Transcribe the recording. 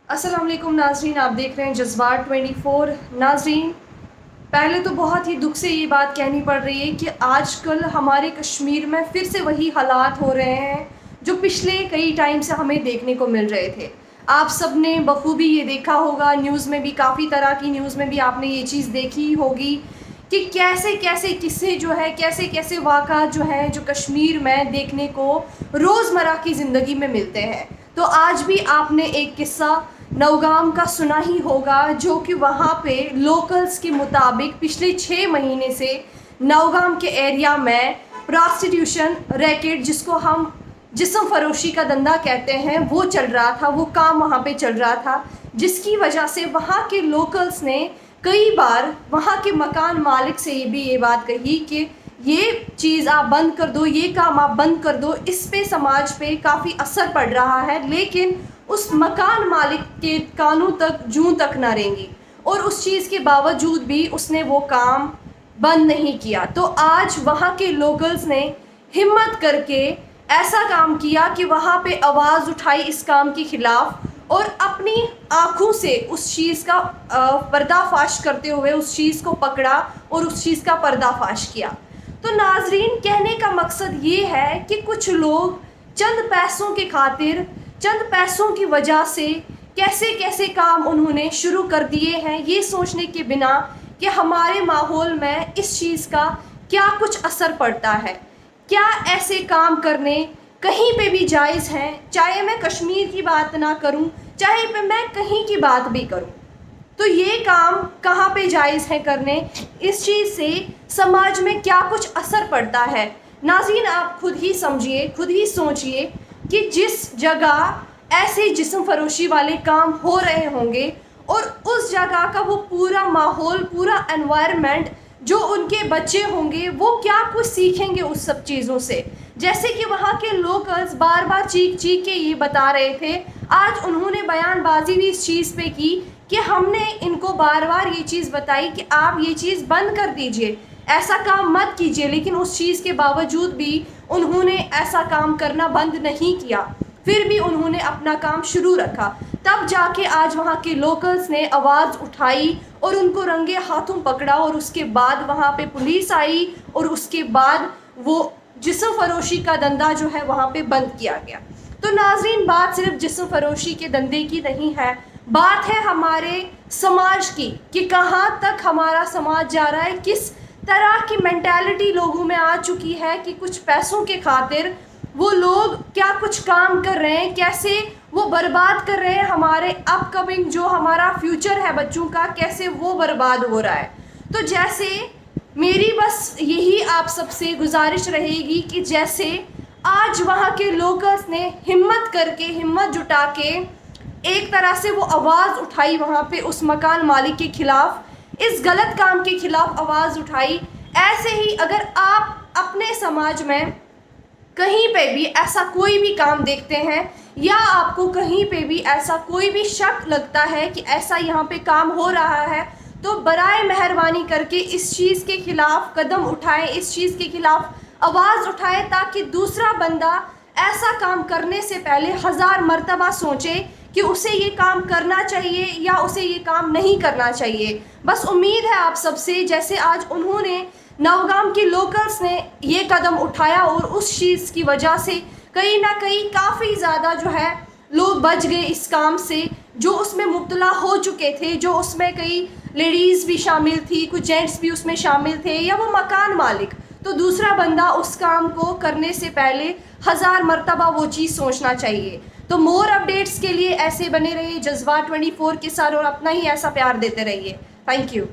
السلام علیکم ناظرین، آپ دیکھ رہے ہیں جذبات 24۔ ناظرین، پہلے تو بہت ہی دکھ سے یہ بات کہنی پڑ رہی ہے کہ آج کل ہمارے کشمیر میں پھر سے وہی حالات ہو رہے ہیں جو پچھلے کئی ٹائم سے ہمیں دیکھنے کو مل رہے تھے۔ آپ سب نے بخوبی یہ دیکھا ہوگا، نیوز میں بھی کافی طرح کی نیوز میں بھی آپ نے یہ چیز دیکھی ہوگی کہ کیسے کیسے قصے جو ہے، کیسے کیسے واقعات جو ہیں جو کشمیر میں دیکھنے کو روزمرہ کی زندگی میں ملتے ہیں۔ تو آج بھی آپ نے ایک قصہ نوگام کا سنا ہی ہوگا، جو کہ وہاں پہ لوکلز کے مطابق پچھلے 6 مہینے سے نوگام کے ایریا میں پراسٹیٹیوشن ریکٹ، جس کو ہم جسم فروشی کا دھندا کہتے ہیں، وہ چل رہا تھا، وہ کام وہاں پہ چل رہا تھا، جس کی وجہ سے وہاں کے لوکلز نے کئی بار وہاں کے مکان مالک سے بھی یہ بات کہی کہ یہ چیز آپ بند کر دو، یہ کام آپ بند کر دو، اس پہ سماج پہ کافی اثر پڑ رہا ہے۔ لیکن اس مکان مالک کے کانوں تک جوں تک نہ رینگی، اور اس چیز کے باوجود بھی اس نے وہ کام بند نہیں کیا۔ تو آج وہاں کے لوکلز نے ہمت کر کے ایسا کام کیا کہ وہاں پہ آواز اٹھائی اس کام کے خلاف، اور اپنی آنکھوں سے اس چیز کا پردہ فاش کرتے ہوئے اس چیز کو پکڑا اور اس چیز کا پردہ فاش کیا۔ تو ناظرین، کہنے کا مقصد یہ ہے کہ کچھ لوگ چند پیسوں کے خاطر، چند پیسوں کی وجہ سے کیسے کیسے کام انہوں نے شروع کر دیے ہیں، یہ سوچنے کے بنا کہ ہمارے ماحول میں اس چیز کا کیا کچھ اثر پڑتا ہے، کیا ایسے کام کرنے کہیں پہ بھی جائز ہیں، چاہے میں کشمیر کی بات نہ کروں، چاہے میں کہیں کی بات بھی کروں، تو یہ کام کہاں پہ جائز ہے کرنے، اس چیز سے سماج میں کیا کچھ اثر پڑتا ہے۔ ناظرین، آپ خود ہی سمجھیے، خود ہی سوچئے کہ جس جگہ ایسے جسم فروشی والے کام ہو رہے ہوں گے، اور اس جگہ کا وہ پورا ماحول، پورا انوائرمنٹ، جو ان کے بچے ہوں گے وہ کیا کچھ سیکھیں گے اس سب چیزوں سے۔ جیسے کہ وہاں کے لوکلز بار بار چیخ چیخ کے یہ بتا رہے تھے، آج انہوں نے بیان بازی بھی اس چیز پہ کی کہ ہم نے ان کو بار بار یہ چیز بتائی کہ آپ یہ چیز بند کر دیجئے، ایسا کام مت کیجئے، لیکن اس چیز کے باوجود بھی انہوں نے ایسا کام کرنا بند نہیں کیا، پھر بھی انہوں نے اپنا کام شروع رکھا۔ تب جا کے آج وہاں کے لوکلز نے آواز اٹھائی اور ان کو رنگے ہاتھوں پکڑا، اور اس کے بعد وہاں پہ پولیس آئی، اور اس کے بعد وہ جسم فروشی کا دھندا جو ہے وہاں پہ بند کیا گیا۔ تو ناظرین، بات صرف جسم فروشی کے دھندے کی نہیں ہے، بات ہے ہمارے سماج کی کہ کہاں تک ہمارا سماج جا رہا ہے، کس طرح کی مینٹالٹی لوگوں میں آ چکی ہے کہ کچھ پیسوں کے خاطر وہ لوگ کیا کچھ کام کر رہے ہیں، کیسے وہ برباد کر رہے ہیں ہمارے اپ کمنگ جو ہمارا فیوچر ہے بچوں کا، کیسے وہ برباد ہو رہا ہے۔ تو جیسے میری بس یہی آپ سب سے گزارش رہے گی کہ جیسے آج وہاں کے لوکلز نے ہمت کر کے، ہمت جٹا کے ایک طرح سے وہ آواز اٹھائی وہاں پہ اس مکان مالک کے خلاف، اس غلط کام کے خلاف آواز اٹھائی، ایسے ہی اگر آپ اپنے سماج میں کہیں پہ بھی ایسا کوئی بھی کام دیکھتے ہیں، یا آپ کو کہیں پہ بھی ایسا کوئی بھی شک لگتا ہے کہ ایسا یہاں پہ کام ہو رہا ہے، تو برائے مہربانی کر کے اس چیز کے خلاف قدم اٹھائیں، اس چیز کے خلاف آواز اٹھائیں، تاکہ دوسرا بندہ ایسا کام کرنے سے پہلے 1000 مرتبہ سوچے کہ اسے یہ کام کرنا چاہیے یا اسے یہ کام نہیں کرنا چاہیے۔ بس امید ہے آپ سب سے، جیسے آج انہوں نے، نوگام کے لوکلز نے یہ قدم اٹھایا، اور اس چیز کی وجہ سے کہیں نہ کہیں کافی زیادہ جو ہے لوگ بچ گئے اس کام سے، جو اس میں مبتلا ہو چکے تھے، جو اس میں کئی لیڈیز بھی شامل تھی، کچھ جینٹس بھی اس میں شامل تھے، یا وہ مکان مالک۔ تو دوسرا بندہ اس کام کو کرنے سے پہلے 1000 مرتبہ وہ چیز سوچنا چاہیے۔ تو مور اپڈیٹس کے لیے ایسے بنے رہیے جذبات 24 کے ساتھ، اور اپنا ہی ایسا پیار دیتے رہیے۔ Thank you.